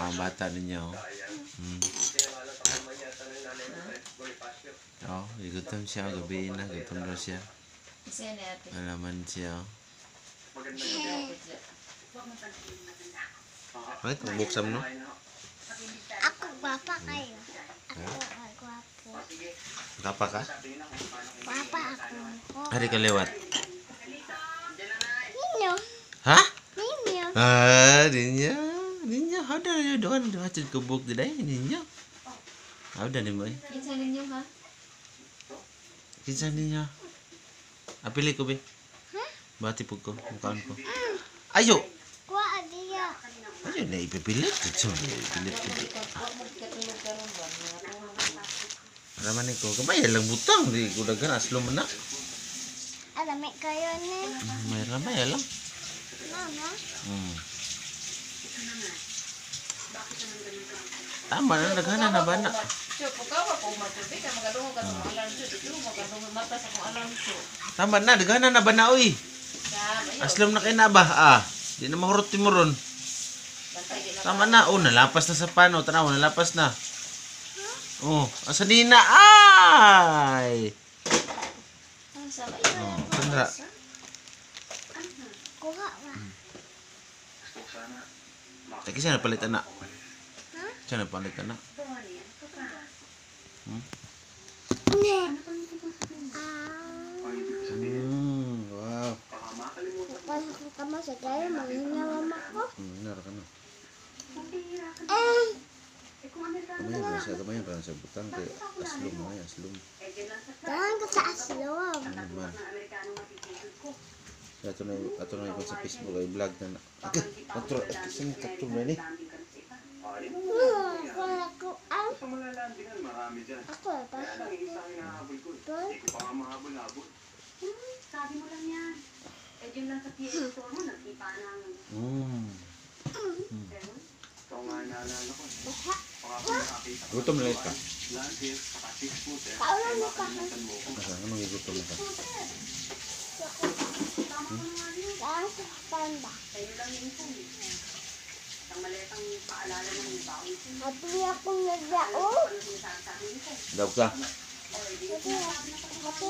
ang bata ninyo. Oh, gutom siya. Gabi na. Gutom daw siya. Alaman siya. Ay, kung buksam no? Ako gwapa kayo. Ako gwapo. Gapa ka? Gwapa ako. Hari ka lewat. Ninyo. Ha? Ninyo. Ninyo. Ninyo. Ada ya doan hacid kubuk di day ninyo. Ada ni mo eh. Kinsa ninyo ha? Kinsa ninyo? Apili ko be. Ha? Bati pug ko mukhaan ko. Ayo. Kuha adiya. Ayo na ipipilit. So, ipipilit ko di. Raman ko. Kamay lang butang di ko dagan aslo man na. Alamig kayo ni. May ramay lang. Mama. Tama na daghana na bana. Tama na daghana na bana oy. Aslom na kay na ba? Di na mahurot timuron. Tama na. Oh, nalapas na sa pano. Tanaw, nalapas na. Oh, asa nina? Ay! Oh, tanda. Kuha ba? Taki siya napalit anak. Siya napalit anak. Wow. Pasok ka mo sa tayo, manginawam ako. Benar ka na. Eh, Kamay ba sa butang kay aslum ay aslum. tangan ka sa aslom. Ano ba? Ato na ikon sa Facebook ay vlog na na. Okay, atro sing tatlo na ni. Kuha ko ang. Ako pa. Sabi mo lang yan. Eh, dyan lang sa PA store mo, nagkipa ng... Gutom na ka. Paulan mo pa. Asa anong gutom na ka? Tangan sa panda. Sa'yo lang yun po. Ang maletang paalala ng baon ko. Happy akong nagdao. Ano sinasabi ko? Daw ka. Happy